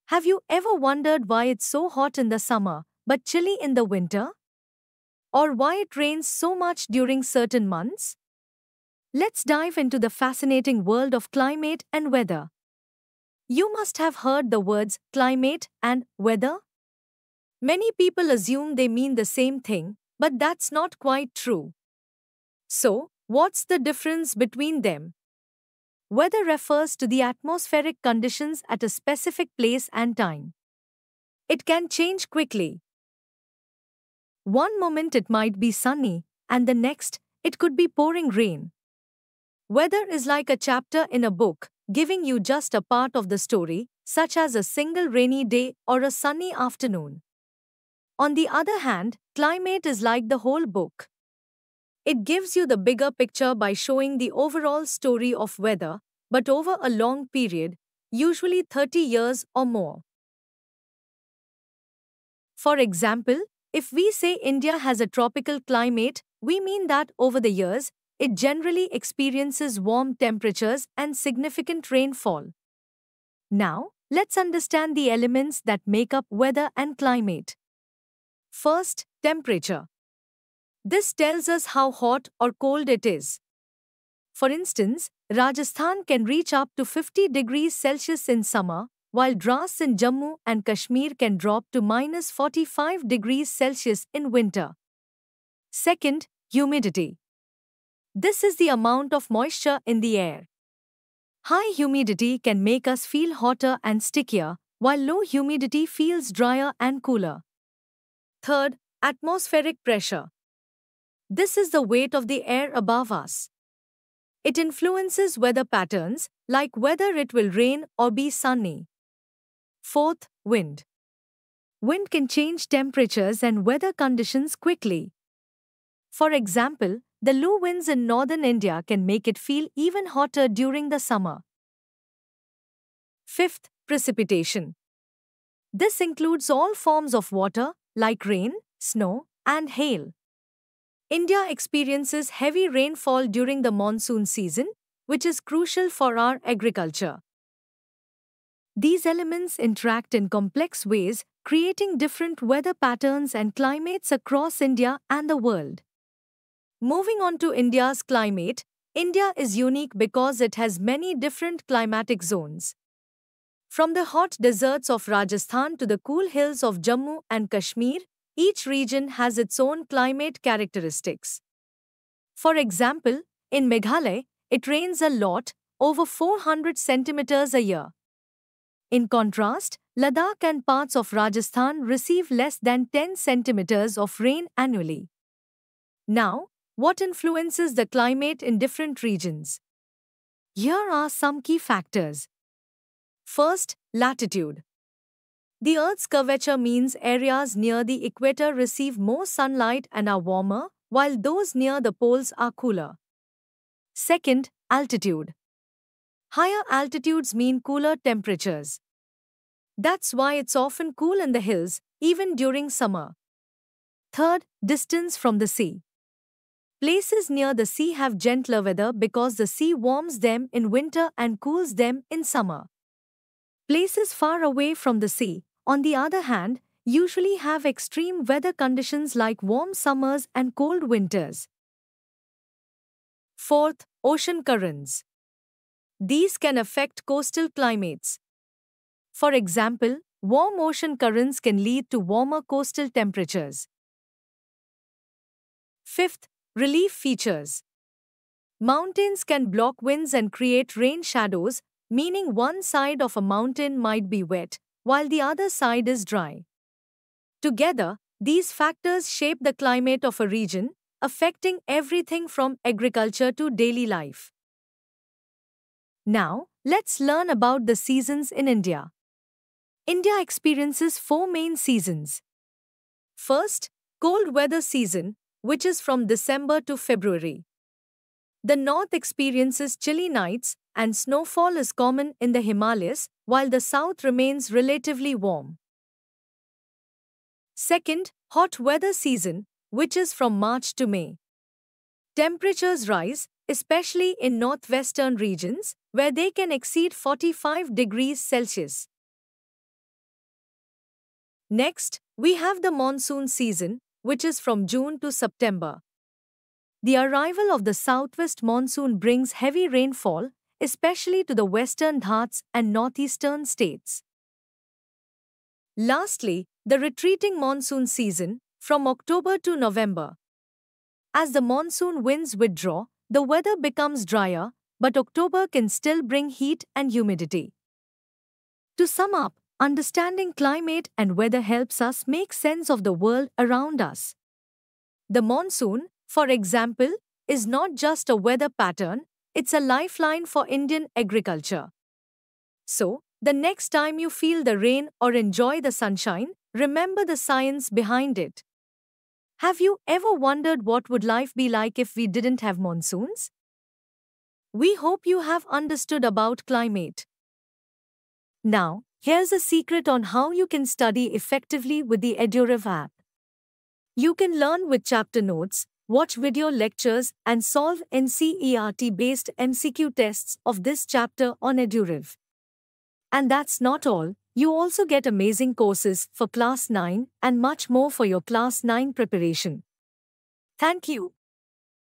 Have you ever wondered why it's so hot in the summer but chilly in the winter? Or why it rains so much during certain months? Let's dive into the fascinating world of climate and weather. You must have heard the words climate and weather. Many people assume they mean the same thing, but that's not quite true. So, what's the difference between them? Weather refers to the atmospheric conditions at a specific place and time. It can change quickly. One moment it might be sunny, and the next, it could be pouring rain. Weather is like a chapter in a book, giving you just a part of the story, such as a single rainy day or a sunny afternoon. On the other hand, climate is like the whole book. It gives you the bigger picture by showing the overall story of weather, but over a long period, usually 30 years or more. For example, if we say India has a tropical climate, we mean that over the years, it generally experiences warm temperatures and significant rainfall. Now, let's understand the elements that make up weather and climate. First, temperature. This tells us how hot or cold it is. For instance, Rajasthan can reach up to 50 degrees Celsius in summer, while Dras in Jammu and Kashmir can drop to minus 45 degrees Celsius in winter. Second, humidity. This is the amount of moisture in the air. High humidity can make us feel hotter and stickier, while low humidity feels drier and cooler. Third, atmospheric pressure. This is the weight of the air above us. It influences weather patterns, like whether it will rain or be sunny. Fourth, wind. Wind can change temperatures and weather conditions quickly. For example, the low winds in northern India can make it feel even hotter during the summer. Fifth, precipitation. This includes all forms of water, like rain, snow, and hail. India experiences heavy rainfall during the monsoon season, which is crucial for our agriculture. These elements interact in complex ways, creating different weather patterns and climates across India and the world. Moving on to India's climate, India is unique because it has many different climatic zones. From the hot deserts of Rajasthan to the cool hills of Jammu and Kashmir, each region has its own climate characteristics. For example, in Meghalaya, it rains a lot, over 400 centimeters a year. In contrast, Ladakh and parts of Rajasthan receive less than 10 centimeters of rain annually. Now, what influences the climate in different regions? Here are some key factors. First, latitude. The Earth's curvature means areas near the equator receive more sunlight and are warmer, while those near the poles are cooler. Second, altitude. Higher altitudes mean cooler temperatures. That's why it's often cool in the hills, even during summer. Third, distance from the sea. Places near the sea have gentler weather because the sea warms them in winter and cools them in summer. Places far away from the sea, on the other hand, usually have extreme weather conditions like warm summers and cold winters. Fourth, ocean currents. These can affect coastal climates. For example, warm ocean currents can lead to warmer coastal temperatures. Fifth, relief features. Mountains can block winds and create rain shadows, meaning one side of a mountain might be wet, while the other side is dry. Together, these factors shape the climate of a region, affecting everything from agriculture to daily life. Now, let's learn about the seasons in India. India experiences four main seasons. First, cold weather season, which is from December to February. The north experiences chilly nights, and snowfall is common in the Himalayas, while the south remains relatively warm. Second, hot weather season, which is from March to May. Temperatures rise, especially in northwestern regions, where they can exceed 45 degrees Celsius. Next, we have the monsoon season, which is from June to September. The arrival of the southwest monsoon brings heavy rainfall, especially to the western Ghats and northeastern states. Lastly, the retreating monsoon season, from October to November. As the monsoon winds withdraw, the weather becomes drier, but October can still bring heat and humidity. To sum up, understanding climate and weather helps us make sense of the world around us. The monsoon, for example, is not just a weather pattern, it's a lifeline for Indian agriculture. So, the next time you feel the rain or enjoy the sunshine, remember the science behind it. Have you ever wondered what would life be like if we didn't have monsoons? We hope you have understood about climate. Now, here's a secret on how you can study effectively with the EduRev app. You can learn with chapter notes, watch video lectures, and solve NCERT-based MCQ tests of this chapter on EduRev. And that's not all, you also get amazing courses for Class 9 and much more for your Class 9 preparation. Thank you.